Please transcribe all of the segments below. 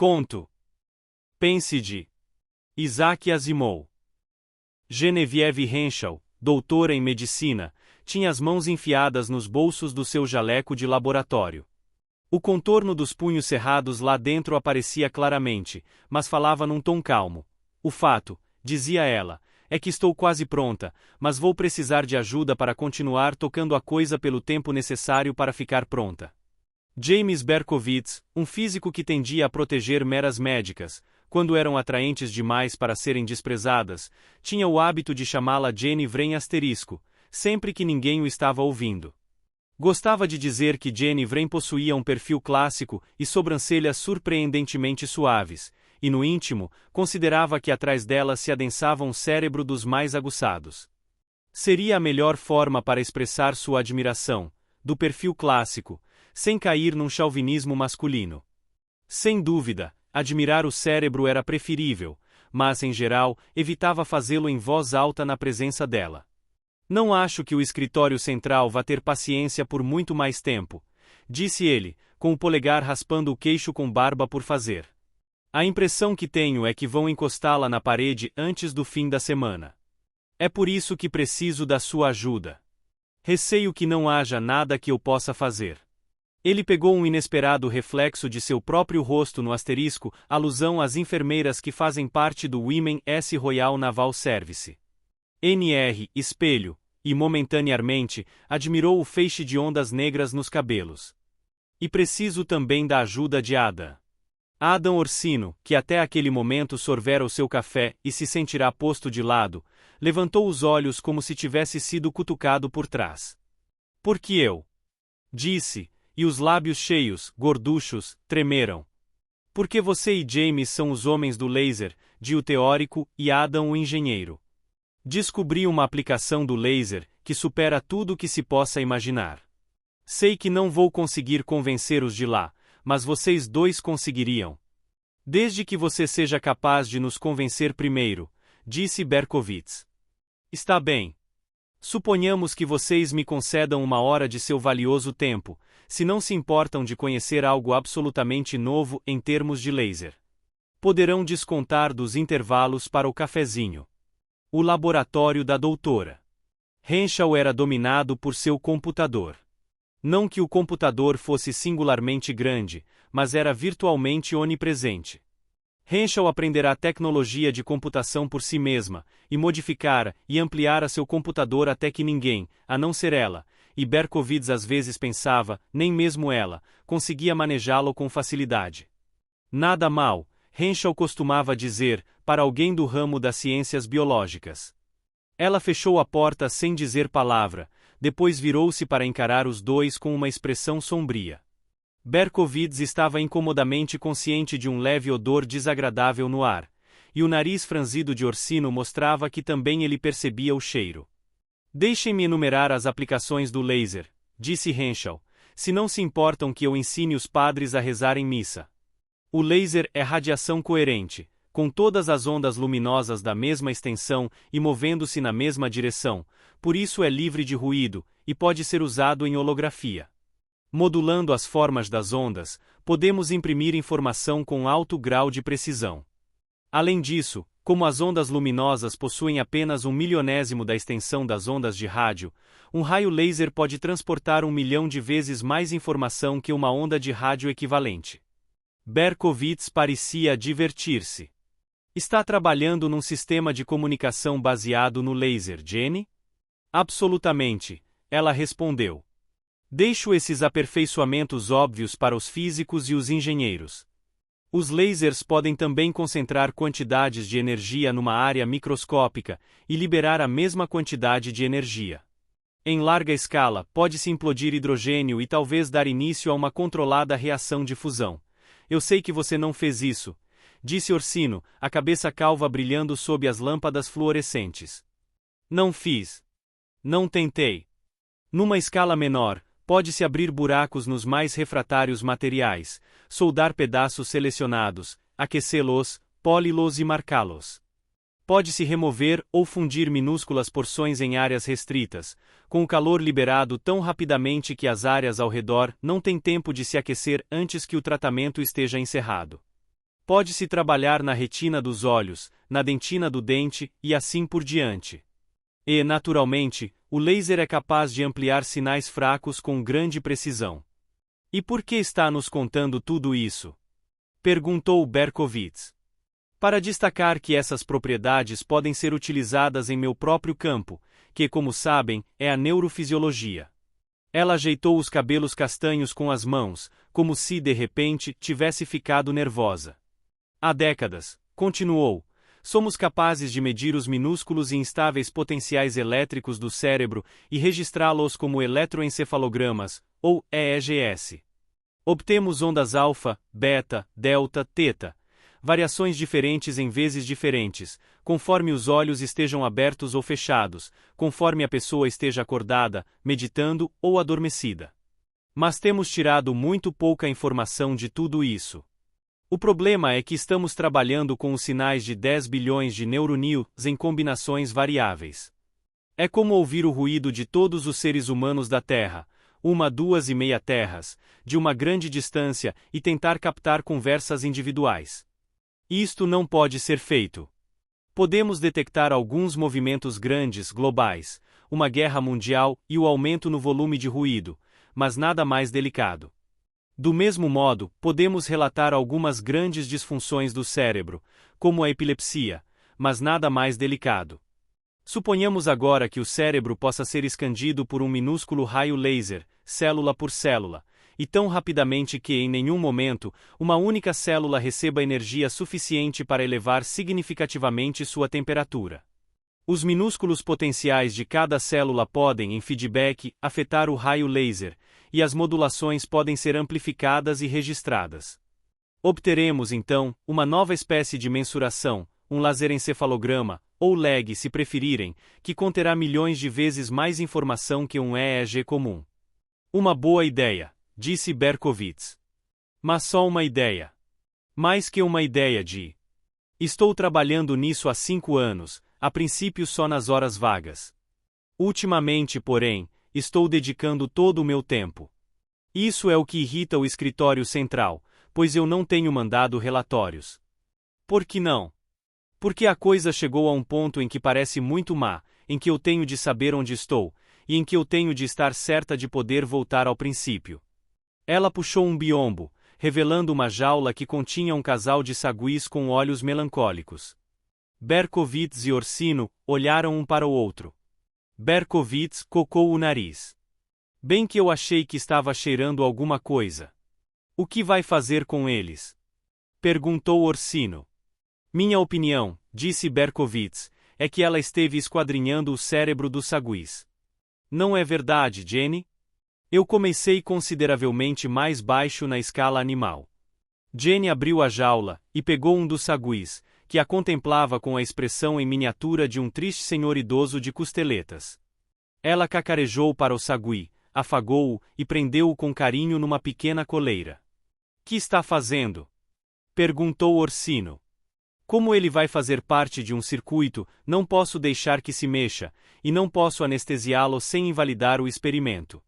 Conto. Pense de Isaac Asimov. Genevieve Henschel, doutora em medicina, tinha as mãos enfiadas nos bolsos do seu jaleco de laboratório. O contorno dos punhos cerrados lá dentro aparecia claramente, mas falava num tom calmo. O fato, dizia ela, é que estou quase pronta, mas vou precisar de ajuda para continuar tocando a coisa pelo tempo necessário para ficar pronta. James Berkowitz, um físico que tendia a proteger meras médicas, quando eram atraentes demais para serem desprezadas, tinha o hábito de chamá-la Jenny Wren asterisco, sempre que ninguém o estava ouvindo. Gostava de dizer que Jenny Wren possuía um perfil clássico e sobrancelhas surpreendentemente suaves, e no íntimo, considerava que atrás dela se adensava um cérebro dos mais aguçados. Seria a melhor forma para expressar sua admiração, do perfil clássico, sem cair num chauvinismo masculino. Sem dúvida, admirar o cérebro era preferível, mas, em geral, evitava fazê-lo em voz alta na presença dela. Não acho que o escritório central vá ter paciência por muito mais tempo, disse ele, com o polegar raspando o queixo com barba por fazer. A impressão que tenho é que vão encostá-la na parede antes do fim da semana. É por isso que preciso da sua ajuda. Receio que não haja nada que eu possa fazer. Ele pegou um inesperado reflexo de seu próprio rosto no asterisco, alusão às enfermeiras que fazem parte do Women S Royal Naval Service. NR, espelho, e momentaneamente, admirou o feixe de ondas negras nos cabelos. E preciso também da ajuda de Adam. Adam Orsino, que até aquele momento sorvera o seu café e se sentirá posto de lado, levantou os olhos como se tivesse sido cutucado por trás. Porque eu? Disse, e os lábios cheios, gorduchos, tremeram. Porque você e James são os homens do laser, de o teórico, e Adam o engenheiro. Descobri uma aplicação do laser que supera tudo o que se possa imaginar. Sei que não vou conseguir convencer os de lá, mas vocês dois conseguiriam. Desde que você seja capaz de nos convencer primeiro, disse Berkowitz. Está bem. Suponhamos que vocês me concedam 1 hora de seu valioso tempo, se não se importam de conhecer algo absolutamente novo em termos de laser. Poderão descontar dos intervalos para o cafezinho. O laboratório da doutora Henschel era dominado por seu computador. Não que o computador fosse singularmente grande, mas era virtualmente onipresente. Henschel aprenderá tecnologia de computação por si mesma, e modificara e ampliara seu computador até que ninguém, a não ser ela, e Berkowitz às vezes pensava, nem mesmo ela, conseguia manejá-lo com facilidade. Nada mal, Henschel costumava dizer, para alguém do ramo das ciências biológicas. Ela fechou a porta sem dizer palavra, depois virou-se para encarar os dois com uma expressão sombria. Berkowitz estava incomodamente consciente de um leve odor desagradável no ar, e o nariz franzido de Orsino mostrava que também ele percebia o cheiro. Deixem-me enumerar as aplicações do laser, disse Henschel, se não se importam que eu ensine os padres a rezar em missa. O laser é radiação coerente, com todas as ondas luminosas da mesma extensão e movendo-se na mesma direção, por isso é livre de ruído, e pode ser usado em holografia. Modulando as formas das ondas, podemos imprimir informação com alto grau de precisão. Além disso, como as ondas luminosas possuem apenas 1/1000º da extensão das ondas de rádio, um raio laser pode transportar 1 milhão de vezes mais informação que uma onda de rádio equivalente. Berkowitz parecia divertir-se. Está trabalhando num sistema de comunicação baseado no laser, Jenny? Absolutamente, ela respondeu. Deixo esses aperfeiçoamentos óbvios para os físicos e os engenheiros. Os lasers podem também concentrar quantidades de energia numa área microscópica e liberar a mesma quantidade de energia. Em larga escala, pode-se implodir hidrogênio e talvez dar início a uma controlada reação de fusão. Eu sei que você não fez isso, disse Orsino, a cabeça calva brilhando sob as lâmpadas fluorescentes. Não fiz. Não tentei. Numa escala menor, pode-se abrir buracos nos mais refratários materiais, soldar pedaços selecionados, aquecê-los, poli-los e marcá-los. Pode-se remover ou fundir minúsculas porções em áreas restritas, com o calor liberado tão rapidamente que as áreas ao redor não têm tempo de se aquecer antes que o tratamento esteja encerrado. Pode-se trabalhar na retina dos olhos, na dentina do dente, e assim por diante. E, naturalmente, o laser é capaz de ampliar sinais fracos com grande precisão. E por que está nos contando tudo isso? Perguntou Berkowitz. Para destacar que essas propriedades podem ser utilizadas em meu próprio campo, que, como sabem, é a neurofisiologia. Ela ajeitou os cabelos castanhos com as mãos, como se, de repente, tivesse ficado nervosa. Há décadas, continuou, somos capazes de medir os minúsculos e instáveis potenciais elétricos do cérebro e registrá-los como eletroencefalogramas, ou EEGs. Obtemos ondas alfa, beta, delta, teta, variações diferentes em vezes diferentes, conforme os olhos estejam abertos ou fechados, conforme a pessoa esteja acordada, meditando ou adormecida. Mas temos tirado muito pouca informação de tudo isso. O problema é que estamos trabalhando com os sinais de 10 bilhões de neuronews em combinações variáveis. É como ouvir o ruído de todos os seres humanos da Terra, 1, 2,5 terras, de uma grande distância e tentar captar conversas individuais. Isto não pode ser feito. Podemos detectar alguns movimentos grandes, globais, uma guerra mundial e o aumento no volume de ruído, mas nada mais delicado. Do mesmo modo, podemos relatar algumas grandes disfunções do cérebro, como a epilepsia, mas nada mais delicado. Suponhamos agora que o cérebro possa ser escandido por um minúsculo raio laser, célula por célula, e tão rapidamente que, em nenhum momento, uma única célula receba energia suficiente para elevar significativamente sua temperatura. Os minúsculos potenciais de cada célula podem, em feedback, afetar o raio laser, e as modulações podem ser amplificadas e registradas. Obteremos, então, uma nova espécie de mensuração, um laserencefalograma, ou LEG se preferirem, que conterá milhões de vezes mais informação que um EEG comum. Uma boa ideia, disse Berkowitz. Mas só uma ideia. Mais que uma ideia de... Estou trabalhando nisso há 5 anos, a princípio só nas horas vagas. Ultimamente, porém, estou dedicando todo o meu tempo. Isso é o que irrita o escritório central, pois eu não tenho mandado relatórios. Por que não? Porque a coisa chegou a um ponto em que parece muito má, em que eu tenho de saber onde estou, e em que eu tenho de estar certa de poder voltar ao princípio. Ela puxou um biombo, revelando uma jaula que continha um casal de saguis com olhos melancólicos. Berkowitz e Orsino olharam um para o outro. Berkowitz cocou o nariz. Bem que eu achei que estava cheirando alguma coisa. O que vai fazer com eles? Perguntou Orsino. Minha opinião, disse Berkowitz, é que ela esteve esquadrinhando o cérebro dos saguis. Não é verdade, Jenny? Eu comecei consideravelmente mais baixo na escala animal. Jenny abriu a jaula e pegou um dos saguis, que a contemplava com a expressão em miniatura de um triste senhor idoso de costeletas. Ela cacarejou para o sagui, afagou-o e prendeu-o com carinho numa pequena coleira. Que está fazendo? Perguntou Orsino. Como ele vai fazer parte de um circuito, não posso deixar que se mexa, e não posso anestesiá-lo sem invalidar o experimento.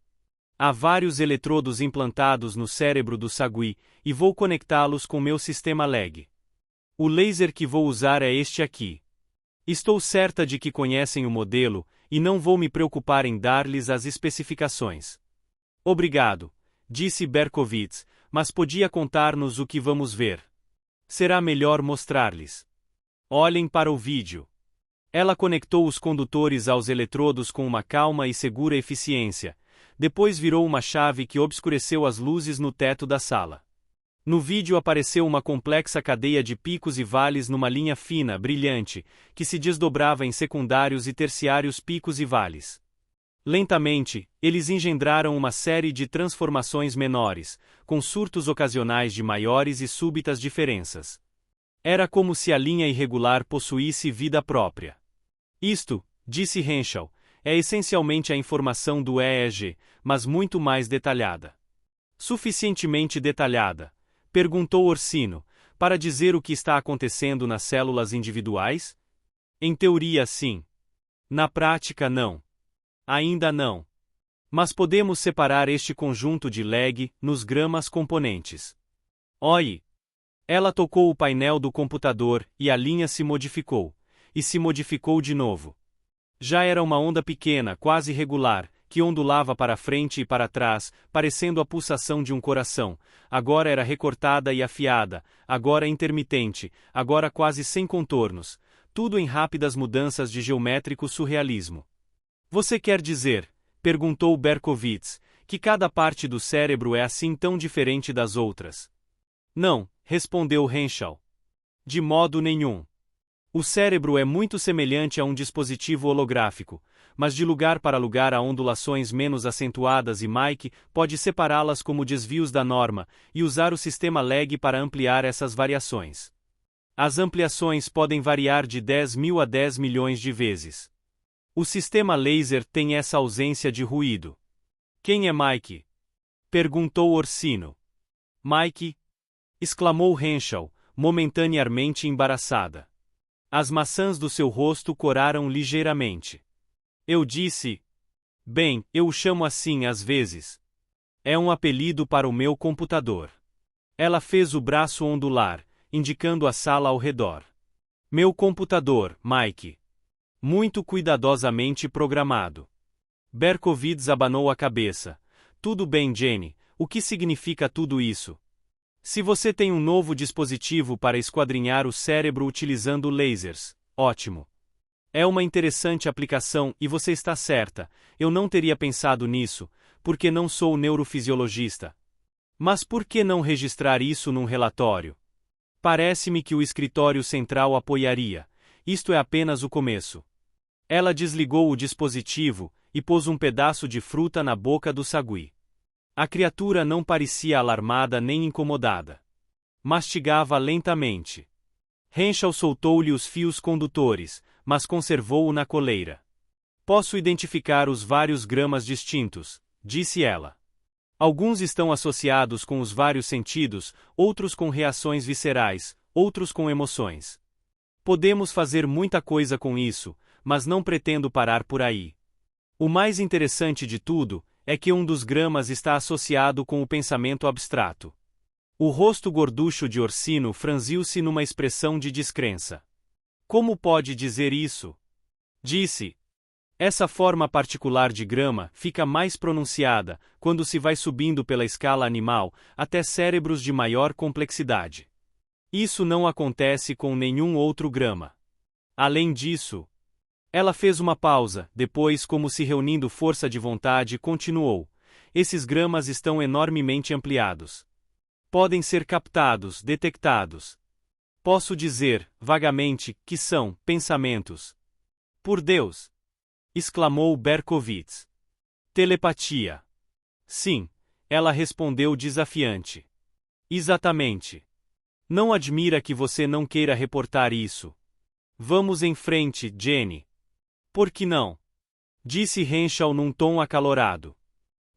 Há vários eletrodos implantados no cérebro do sagui, e vou conectá-los com meu sistema LEG. O laser que vou usar é este aqui. Estou certa de que conhecem o modelo, e não vou me preocupar em dar-lhes as especificações. Obrigado, disse Berkowitz, mas podia contar-nos o que vamos ver. Será melhor mostrar-lhes. Olhem para o vídeo. Ela conectou os condutores aos eletrodos com uma calma e segura eficiência. Depois virou uma chave que obscureceu as luzes no teto da sala. No vídeo apareceu uma complexa cadeia de picos e vales numa linha fina, brilhante, que se desdobrava em secundários e terciários picos e vales. Lentamente, eles engendraram uma série de transformações menores, com surtos ocasionais de maiores e súbitas diferenças. Era como se a linha irregular possuísse vida própria. Isto, disse Henschel, é essencialmente a informação do EEG, mas muito mais detalhada. Suficientemente detalhada? Perguntou Orsino, para dizer o que está acontecendo nas células individuais? Em teoria, sim. Na prática, não. Ainda não. Mas podemos separar este conjunto de LEG nos gramas componentes. Oi! Ela tocou o painel do computador e a linha se modificou. E se modificou de novo. Já era uma onda pequena, quase regular, que ondulava para frente e para trás, parecendo a pulsação de um coração. Agora era recortada e afiada, agora intermitente, agora quase sem contornos. Tudo em rápidas mudanças de geométrico surrealismo. Você quer dizer, perguntou Berkowitz, que cada parte do cérebro é assim tão diferente das outras? Não, respondeu Henschel. De modo nenhum. O cérebro é muito semelhante a um dispositivo holográfico, mas de lugar para lugar há ondulações menos acentuadas e Mike pode separá-las como desvios da norma e usar o sistema lag para ampliar essas variações. As ampliações podem variar de 10.000 a 10 milhões de vezes. O sistema laser tem essa ausência de ruído. Quem é Mike? Perguntou Orsino. Mike? Exclamou Henschel, momentaneamente embaraçada. As maçãs do seu rosto coraram ligeiramente. Eu disse. Bem, eu o chamo assim às vezes. É um apelido para o meu computador. Ela fez o braço ondular, indicando a sala ao redor. Meu computador, Mike. Muito cuidadosamente programado. Berkowitz abanou a cabeça. Tudo bem, Jenny, o que significa tudo isso? Se você tem um novo dispositivo para esquadrinhar o cérebro utilizando lasers, ótimo. É uma interessante aplicação e você está certa, eu não teria pensado nisso, porque não sou neurofisiologista. Mas por que não registrar isso num relatório? Parece-me que o escritório central apoiaria. Isto é apenas o começo. Ela desligou o dispositivo e pôs um pedaço de fruta na boca do sagui. A criatura não parecia alarmada nem incomodada. Mastigava lentamente. Henschel soltou-lhe os fios condutores, mas conservou-o na coleira. Posso identificar os vários gramas distintos, disse ela. Alguns estão associados com os vários sentidos, outros com reações viscerais, outros com emoções. Podemos fazer muita coisa com isso, mas não pretendo parar por aí. O mais interessante de tudo é que um dos gramas está associado com o pensamento abstrato. O rosto gorducho de Orsino franziu-se numa expressão de descrença. Como pode dizer isso? Disse. Essa forma particular de grama fica mais pronunciada quando se vai subindo pela escala animal até cérebros de maior complexidade. Isso não acontece com nenhum outro grama. Além disso, ela fez uma pausa, depois, como se reunindo força de vontade, continuou. Esses gramas estão enormemente ampliados. Podem ser captados, detectados. Posso dizer, vagamente, que são pensamentos. Por Deus! Exclamou Berkowitz. Telepatia. Sim, ela respondeu desafiante. Exatamente. Não admira que você não queira reportar isso. Vamos em frente, Jenny. Por que não? Disse Henschel num tom acalorado.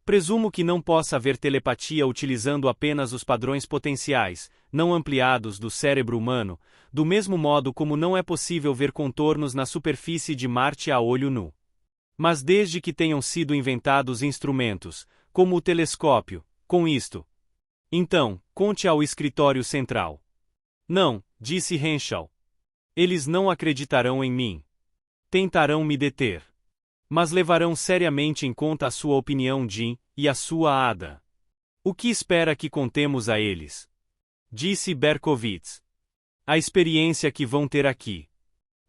Presumo que não possa haver telepatia utilizando apenas os padrões potenciais, não ampliados do cérebro humano, do mesmo modo como não é possível ver contornos na superfície de Marte a olho nu. Mas desde que tenham sido inventados instrumentos, como o telescópio, com isto. Então, conte ao escritório central. Não, disse Henschel. Eles não acreditarão em mim. Tentarão me deter. Mas levarão seriamente em conta a sua opinião, Jim, e a sua Ada. O que espera que contemos a eles? Disse Berkowitz. A experiência que vão ter aqui.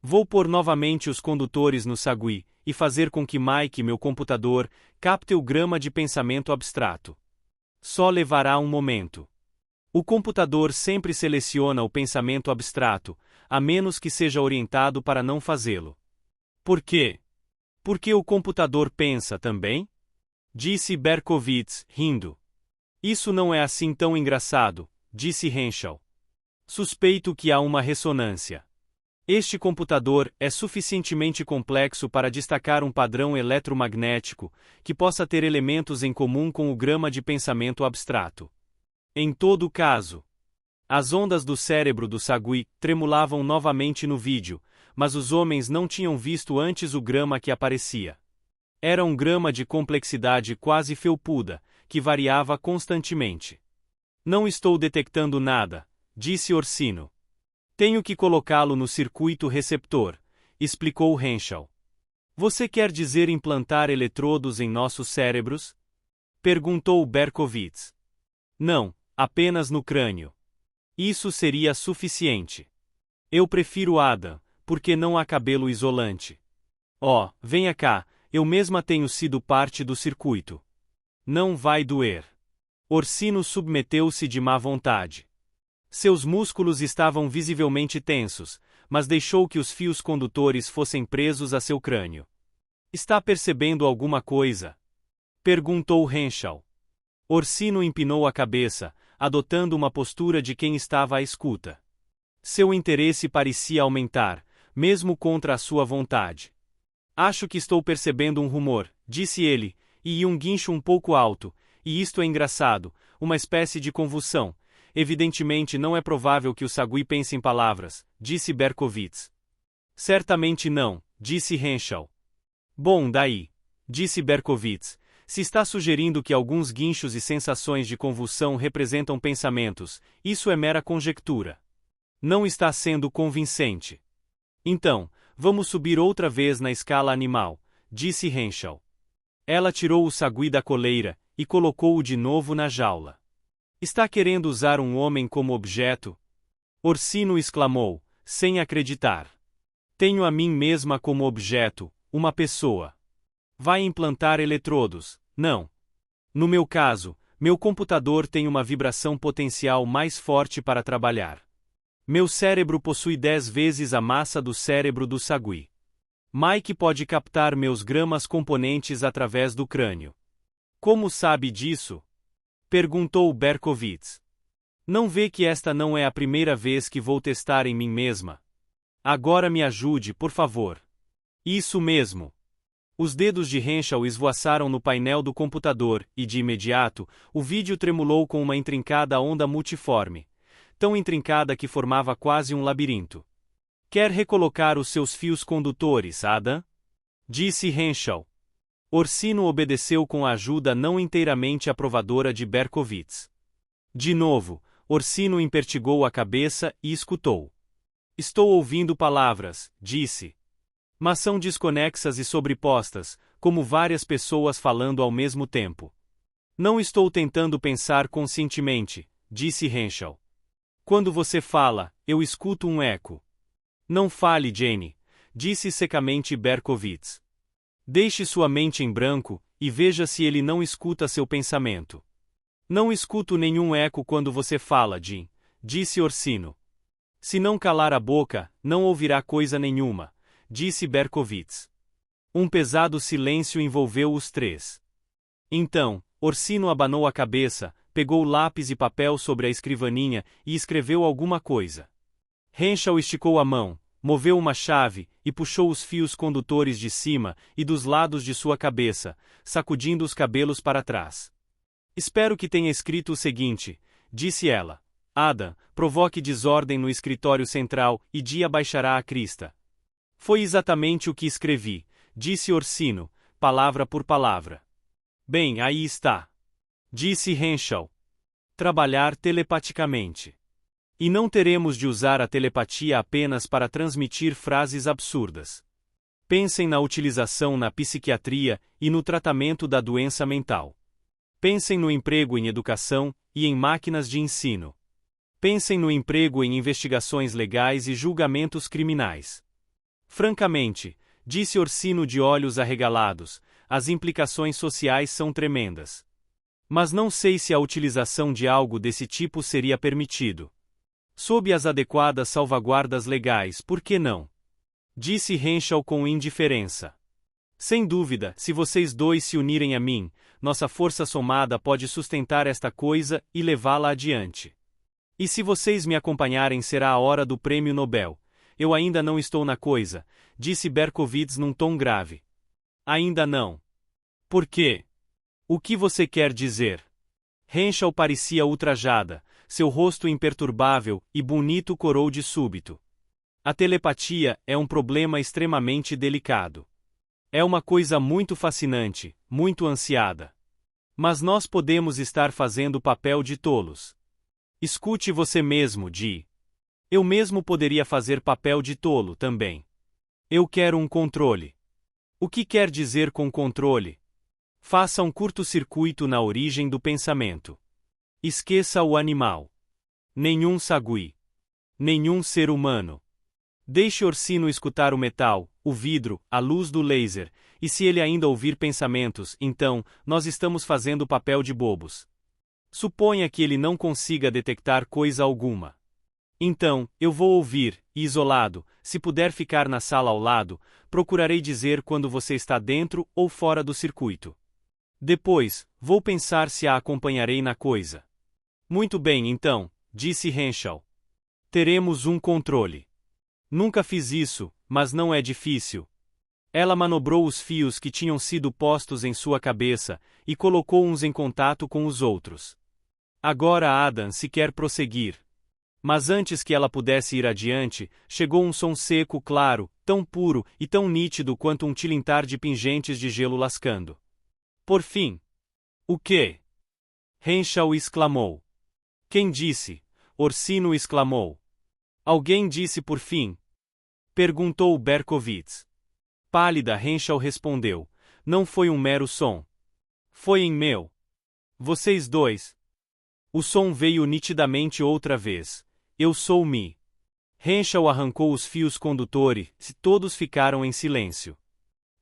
Vou pôr novamente os condutores no sagui, e fazer com que Mike, meu computador, capte o grama de pensamento abstrato. Só levará um momento. O computador sempre seleciona o pensamento abstrato, a menos que seja orientado para não fazê-lo. Por quê? Porque o computador pensa também? Disse Berkowitz, rindo. Isso não é assim tão engraçado, disse Henschel. Suspeito que há uma ressonância. Este computador é suficientemente complexo para destacar um padrão eletromagnético que possa ter elementos em comum com o grama de pensamento abstrato. Em todo caso, as ondas do cérebro do sagui tremulavam novamente no vídeo, mas os homens não tinham visto antes o grama que aparecia. Era um grama de complexidade quase felpuda, que variava constantemente. Não estou detectando nada, disse Orsino. Tenho que colocá-lo no circuito receptor, explicou Henschel. Você quer dizer implantar eletrodos em nossos cérebros? Perguntou Berkowitz. Não, apenas no crânio. Isso seria suficiente. Eu prefiro Adam, porque não há cabelo isolante. Oh, venha cá, eu mesma tenho sido parte do circuito. Não vai doer. Orsino submeteu-se de má vontade. Seus músculos estavam visivelmente tensos, mas deixou que os fios condutores fossem presos a seu crânio. Está percebendo alguma coisa? Perguntou Henschel. Orsino empinou a cabeça, adotando uma postura de quem estava à escuta. Seu interesse parecia aumentar, mesmo contra a sua vontade. Acho que estou percebendo um rumor, disse ele, e um guincho um pouco alto, e isto é engraçado, uma espécie de convulsão. Evidentemente não é provável que o sagui pense em palavras, disse Berkowitz. Certamente não, disse Henschel. Bom, daí, disse Berkowitz, se está sugerindo que alguns guinchos e sensações de convulsão representam pensamentos, isso é mera conjectura. Não está sendo convincente. Então, vamos subir outra vez na escala animal, disse Henschel. Ela tirou o sagui da coleira e colocou-o de novo na jaula. Está querendo usar um homem como objeto? Orsino exclamou, sem acreditar. Tenho a mim mesma como objeto, uma pessoa. Vai implantar eletrodos, não. No meu caso, meu computador tem uma vibração potencial mais forte para trabalhar. Meu cérebro possui 10 vezes a massa do cérebro do sagui. Mike pode captar meus gramas componentes através do crânio. Como sabe disso? Perguntou Berkowitz. Não vê que esta não é a primeira vez que vou testar em mim mesma? Agora me ajude, por favor. Isso mesmo. Os dedos de Henschel esvoaçaram no painel do computador e, de imediato, o vídeo tremulou com uma intrincada onda multiforme. Tão intrincada que formava quase um labirinto. Quer recolocar os seus fios condutores, Adam? Disse Henschel. Orsino obedeceu com a ajuda não inteiramente aprovadora de Berkowitz. De novo, Orsino impertigou a cabeça e escutou. Estou ouvindo palavras, disse. Mas são desconexas e sobrepostas, como várias pessoas falando ao mesmo tempo. Não estou tentando pensar conscientemente, disse Henschel. Quando você fala, eu escuto um eco. Não fale, Jane, disse secamente Berkowitz. Deixe sua mente em branco, e veja se ele não escuta seu pensamento. Não escuto nenhum eco quando você fala, Jim, disse Orsino. Se não calar a boca, não ouvirá coisa nenhuma, disse Berkowitz. Um pesado silêncio envolveu os três. Então, Orsino abanou a cabeça, pegou lápis e papel sobre a escrivaninha e escreveu alguma coisa. Henschel esticou a mão, moveu uma chave e puxou os fios condutores de cima e dos lados de sua cabeça, sacudindo os cabelos para trás. Espero que tenha escrito o seguinte, disse ela. Adam, provoque desordem no escritório central e Dia baixará a crista. Foi exatamente o que escrevi, disse Orsino, palavra por palavra. Bem, aí está. Disse Henschel. Trabalhar telepaticamente. E não teremos de usar a telepatia apenas para transmitir frases absurdas. Pensem na utilização na psiquiatria e no tratamento da doença mental. Pensem no emprego em educação e em máquinas de ensino. Pensem no emprego em investigações legais e julgamentos criminais. Francamente, disse Orsino de olhos arregalados, as implicações sociais são tremendas. Mas não sei se a utilização de algo desse tipo seria permitido. Sob as adequadas salvaguardas legais, por que não? Disse Henschel com indiferença. Sem dúvida, se vocês dois se unirem a mim, nossa força somada pode sustentar esta coisa e levá-la adiante. E se vocês me acompanharem será a hora do prêmio Nobel. Eu ainda não estou na coisa, disse Berkowitz num tom grave. Ainda não. Por quê? O que você quer dizer? Henschel parecia ultrajada, seu rosto imperturbável e bonito corou de súbito. A telepatia é um problema extremamente delicado. É uma coisa muito fascinante, muito ansiada. Mas nós podemos estar fazendo o papel de tolos. Escute você mesmo, Dee. Eu mesmo poderia fazer papel de tolo também. Eu quero um controle. O que quer dizer com controle? Faça um curto-circuito na origem do pensamento. Esqueça o animal. Nenhum sagui. Nenhum ser humano. Deixe Orsino escutar o metal, o vidro, a luz do laser, e se ele ainda ouvir pensamentos, então, nós estamos fazendo o papel de bobos. Suponha que ele não consiga detectar coisa alguma. Então, eu vou ouvir, e isolado, se puder ficar na sala ao lado, procurarei dizer quando você está dentro ou fora do circuito. Depois, vou pensar se a acompanharei na coisa. Muito bem então, disse Henshaw. Teremos um controle. Nunca fiz isso, mas não é difícil. Ela manobrou os fios que tinham sido postos em sua cabeça e colocou uns em contato com os outros. Agora Adam se quer prosseguir. Mas antes que ela pudesse ir adiante, chegou um som seco claro, tão puro e tão nítido quanto um tilintar de pingentes de gelo lascando. Por fim. O quê? Henshaw exclamou. Quem disse? Orsino exclamou. Alguém disse por fim? Perguntou Berkowitz. Pálida, Henshaw respondeu. Não foi um mero som. Foi em meu. Vocês dois. O som veio nitidamente outra vez. Eu sou Mi. Henshaw arrancou os fios condutores e todos ficaram em silêncio.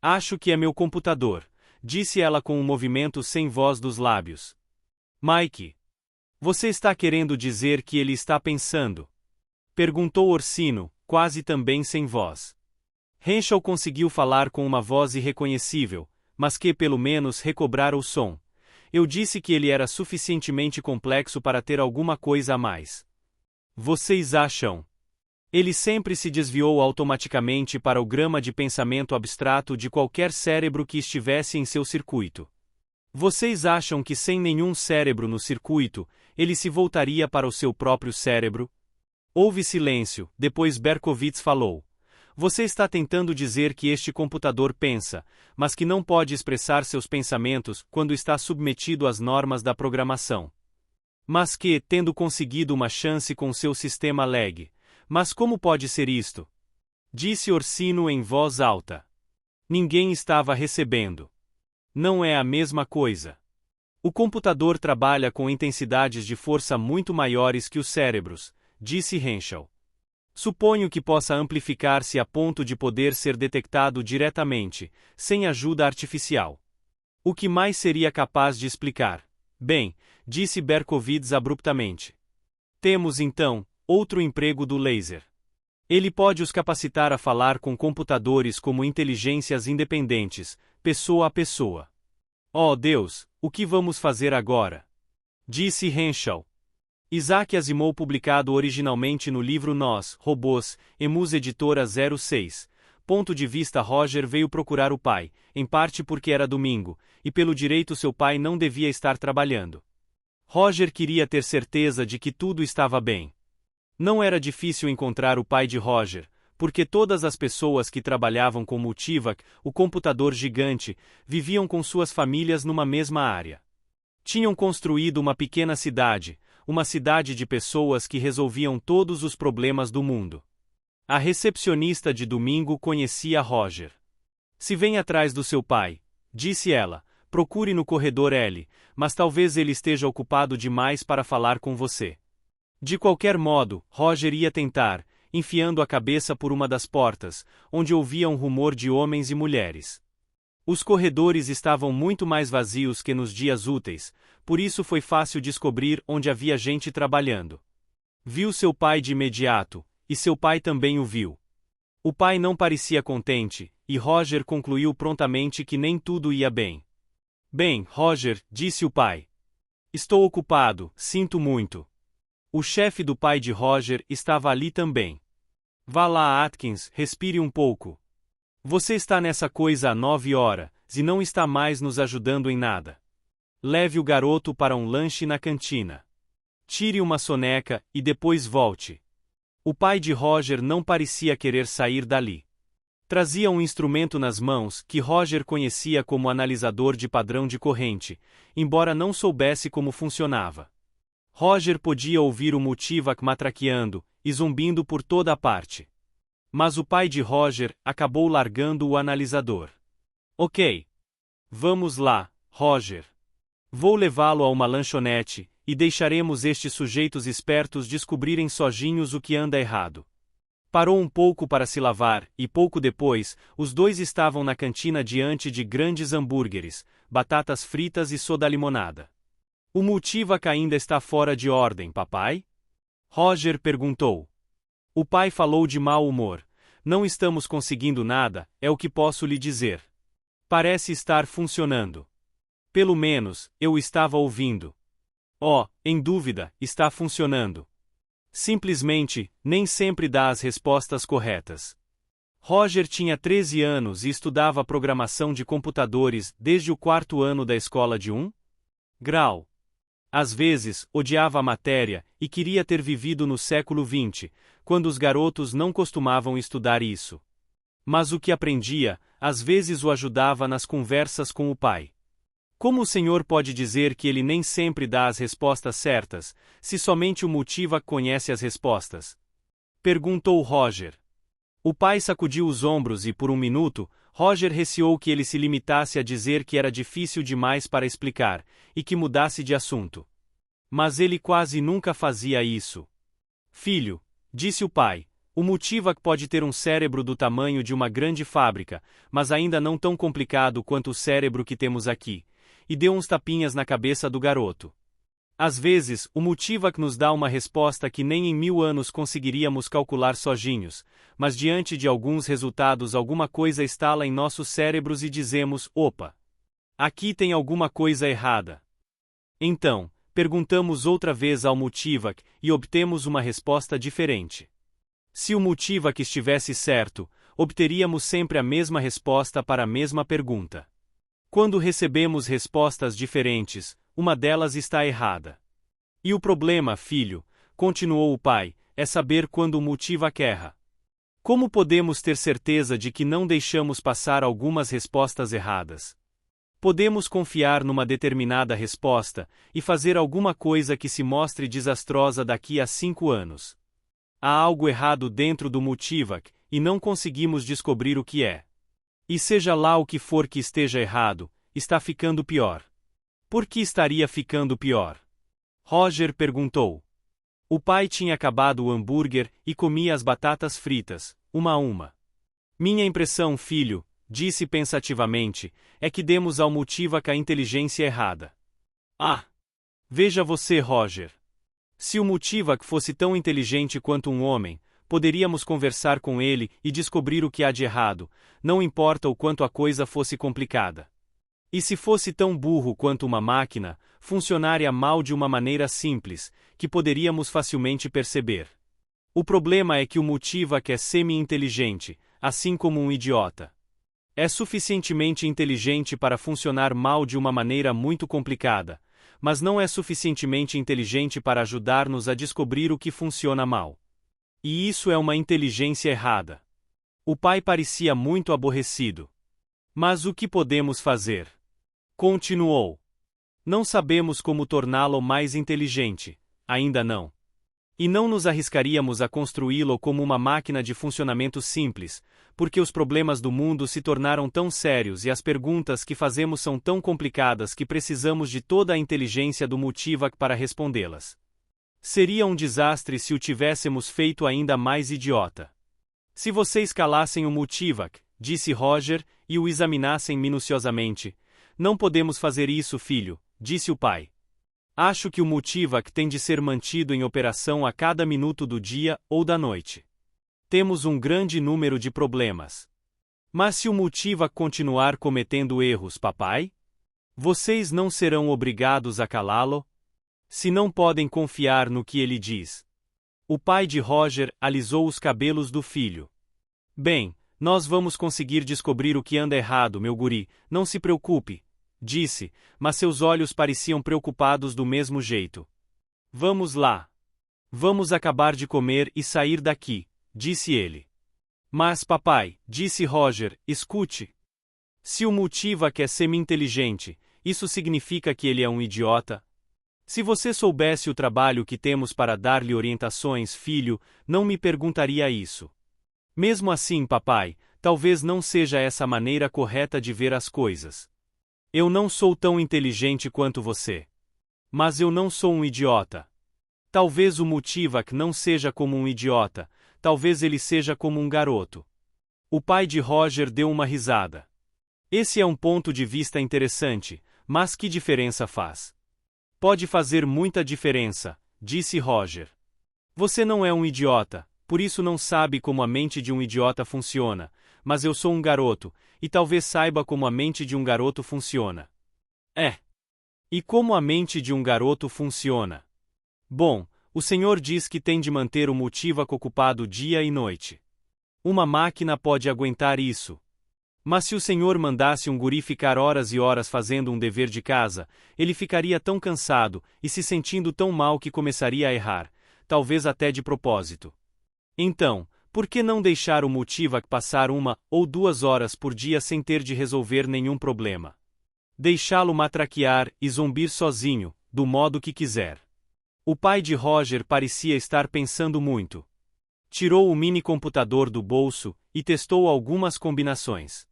Acho que é meu computador, disse ela com um movimento sem voz dos lábios. Mike. Você está querendo dizer que ele está pensando? Perguntou Orsino, quase também sem voz. Henshaw conseguiu falar com uma voz irreconhecível, mas que pelo menos recobrara o som. Eu disse que ele era suficientemente complexo para ter alguma coisa a mais. Vocês acham? Ele sempre se desviou automaticamente para o grama de pensamento abstrato de qualquer cérebro que estivesse em seu circuito. Vocês acham que sem nenhum cérebro no circuito, ele se voltaria para o seu próprio cérebro? Houve silêncio, depois Berkowitz falou. Você está tentando dizer que este computador pensa, mas que não pode expressar seus pensamentos quando está submetido às normas da programação. Mas que, tendo conseguido uma chance com seu sistema leg. Mas como pode ser isto? Disse Orsino em voz alta. Ninguém estava recebendo. Não é a mesma coisa. O computador trabalha com intensidades de força muito maiores que os cérebros, disse Henshaw. Suponho que possa amplificar-se a ponto de poder ser detectado diretamente, sem ajuda artificial. O que mais seria capaz de explicar? Bem, disse Berkowitz abruptamente. Temos então outro emprego do laser. Ele pode os capacitar a falar com computadores como inteligências independentes, pessoa a pessoa. Oh Deus, o que vamos fazer agora? Disse Henshaw. Isaac Asimov, publicado originalmente no livro Nós, Robôs, Emus Editora 06. Ponto de vista: Roger veio procurar o pai, em parte porque era domingo, e pelo direito seu pai não devia estar trabalhando. Roger queria ter certeza de que tudo estava bem. Não era difícil encontrar o pai de Roger, porque todas as pessoas que trabalhavam com Multivac, o computador gigante, viviam com suas famílias numa mesma área. Tinham construído uma pequena cidade, uma cidade de pessoas que resolviam todos os problemas do mundo. A recepcionista de domingo conhecia Roger. Se vem atrás do seu pai, disse ela, procure no corredor L, mas talvez ele esteja ocupado demais para falar com você. De qualquer modo, Roger ia tentar, enfiando a cabeça por uma das portas, onde ouvia um rumor de homens e mulheres. Os corredores estavam muito mais vazios que nos dias úteis, por isso foi fácil descobrir onde havia gente trabalhando. Viu seu pai de imediato, e seu pai também o viu. O pai não parecia contente, e Roger concluiu prontamente que nem tudo ia bem. Bem, Roger, disse o pai. Estou ocupado, sinto muito. O chefe do pai de Roger estava ali também. Vá lá, Atkins, respire um pouco. Você está nessa coisa há 9 horas, e não está mais nos ajudando em nada. Leve o garoto para um lanche na cantina. Tire uma soneca, e depois volte. O pai de Roger não parecia querer sair dali. Trazia um instrumento nas mãos que Roger conhecia como analisador de padrão de corrente, embora não soubesse como funcionava. Roger podia ouvir o Multivac matraqueando e zumbindo por toda a parte. Mas o pai de Roger acabou largando o analisador. Ok. Vamos lá, Roger. Vou levá-lo a uma lanchonete e deixaremos estes sujeitos espertos descobrirem sozinhos o que anda errado. Parou um pouco para se lavar e pouco depois, os dois estavam na cantina diante de grandes hambúrgueres, batatas fritas e soda limonada. O Multivac ainda está fora de ordem, papai? Roger perguntou. O pai falou de mau humor. Não estamos conseguindo nada, é o que posso lhe dizer. Parece estar funcionando. Pelo menos, eu estava ouvindo. Oh, em dúvida, está funcionando. Simplesmente, nem sempre dá as respostas corretas. Roger tinha 13 anos e estudava programação de computadores desde o 4º ano da escola de 1 grau. Às vezes, odiava a matéria e queria ter vivido no século XX, quando os garotos não costumavam estudar isso. Mas o que aprendia, às vezes o ajudava nas conversas com o pai. Como o senhor pode dizer que ele nem sempre dá as respostas certas, se somente o Multivac conhece as respostas? Perguntou Roger. O pai sacudiu os ombros e por um minuto, Roger receou que ele se limitasse a dizer que era difícil demais para explicar, e que mudasse de assunto. Mas ele quase nunca fazia isso. Filho, disse o pai, o Multivac pode ter um cérebro do tamanho de uma grande fábrica, mas ainda não tão complicado quanto o cérebro que temos aqui, e deu uns tapinhas na cabeça do garoto. Às vezes, o Multivac nos dá uma resposta que nem em 1000 anos conseguiríamos calcular sozinhos, mas diante de alguns resultados alguma coisa estala em nossos cérebros e dizemos, opa! Aqui tem alguma coisa errada. Então, perguntamos outra vez ao Multivac e obtemos uma resposta diferente. Se o Multivac estivesse certo, obteríamos sempre a mesma resposta para a mesma pergunta. Quando recebemos respostas diferentes, uma delas está errada. E o problema, filho, continuou o pai, é saber quando o Multivac erra. Como podemos ter certeza de que não deixamos passar algumas respostas erradas? Podemos confiar numa determinada resposta e fazer alguma coisa que se mostre desastrosa daqui a 5 anos. Há algo errado dentro do Multivac e não conseguimos descobrir o que é. E seja lá o que for que esteja errado, está ficando pior. Por que estaria ficando pior? Roger perguntou. O pai tinha acabado o hambúrguer e comia as batatas fritas, uma a uma. Minha impressão, filho, disse pensativamente, é que demos ao Multivac a inteligência errada. Ah! Veja você, Roger. Se o Multivac fosse tão inteligente quanto um homem, poderíamos conversar com ele e descobrir o que há de errado, não importa o quanto a coisa fosse complicada. E se fosse tão burro quanto uma máquina, funcionaria mal de uma maneira simples, que poderíamos facilmente perceber. O problema é que o Multivac é semi-inteligente, assim como um idiota. É suficientemente inteligente para funcionar mal de uma maneira muito complicada, mas não é suficientemente inteligente para ajudar-nos a descobrir o que funciona mal. E isso é uma inteligência errada. O pai parecia muito aborrecido. Mas o que podemos fazer? Continuou. Não sabemos como torná-lo mais inteligente, ainda não. E não nos arriscaríamos a construí-lo como uma máquina de funcionamento simples, porque os problemas do mundo se tornaram tão sérios e as perguntas que fazemos são tão complicadas que precisamos de toda a inteligência do Multivac para respondê-las. Seria um desastre se o tivéssemos feito ainda mais idiota. Se vocês calassem o Multivac, disse Roger, e o examinassem minuciosamente. Não podemos fazer isso, filho, disse o pai. Acho que o Multivac tem de ser mantido em operação a cada minuto do dia ou da noite. Temos um grande número de problemas. Mas se o Multivac continuar cometendo erros, papai? Vocês não serão obrigados a calá-lo? Se não podem confiar no que ele diz. O pai de Roger alisou os cabelos do filho. Bem, nós vamos conseguir descobrir o que anda errado, meu guri, não se preocupe, disse, mas seus olhos pareciam preocupados do mesmo jeito. Vamos lá. Vamos acabar de comer e sair daqui, disse ele. Mas papai, disse Roger, escute. Se o Multivac é semi-inteligente, isso significa que ele é um idiota? Se você soubesse o trabalho que temos para dar-lhe orientações, filho, não me perguntaria isso. Mesmo assim, papai, talvez não seja essa a maneira correta de ver as coisas. Eu não sou tão inteligente quanto você. Mas eu não sou um idiota. Talvez o Multivac não seja como um idiota, talvez ele seja como um garoto. O pai de Roger deu uma risada. Esse é um ponto de vista interessante, mas que diferença faz? Pode fazer muita diferença, disse Roger. Você não é um idiota, por isso não sabe como a mente de um idiota funciona, mas eu sou um garoto, e talvez saiba como a mente de um garoto funciona. É. E como a mente de um garoto funciona? Bom, o Senhor diz que tem de manter o Multivac ocupado dia e noite. Uma máquina pode aguentar isso. Mas se o Senhor mandasse um guri ficar horas e horas fazendo um dever de casa, ele ficaria tão cansado e se sentindo tão mal que começaria a errar, talvez até de propósito. Então, por que não deixar o Multivac passar 1 ou 2 horas por dia sem ter de resolver nenhum problema? Deixá-lo matraquear e zombir sozinho, do modo que quiser. O pai de Roger parecia estar pensando muito. Tirou o mini-computador do bolso e testou algumas combinações.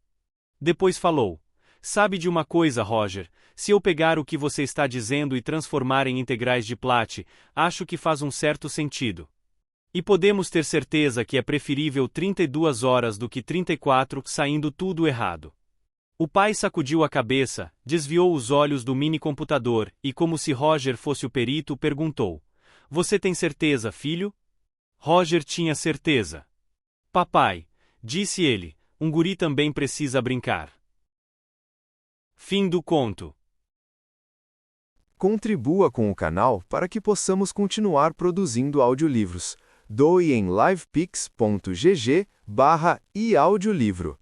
Depois falou: sabe de uma coisa, Roger, se eu pegar o que você está dizendo e transformar em integrais de Platt, acho que faz um certo sentido. E podemos ter certeza que é preferível 32 horas do que 34, saindo tudo errado. O pai sacudiu a cabeça, desviou os olhos do mini-computador e, como se Roger fosse o perito, perguntou: você tem certeza, filho? Roger tinha certeza. Papai, disse ele, um guri também precisa brincar. Fim do conto. Contribua com o canal para que possamos continuar produzindo audiolivros. Doe em livepix.gg/eaudiolivro.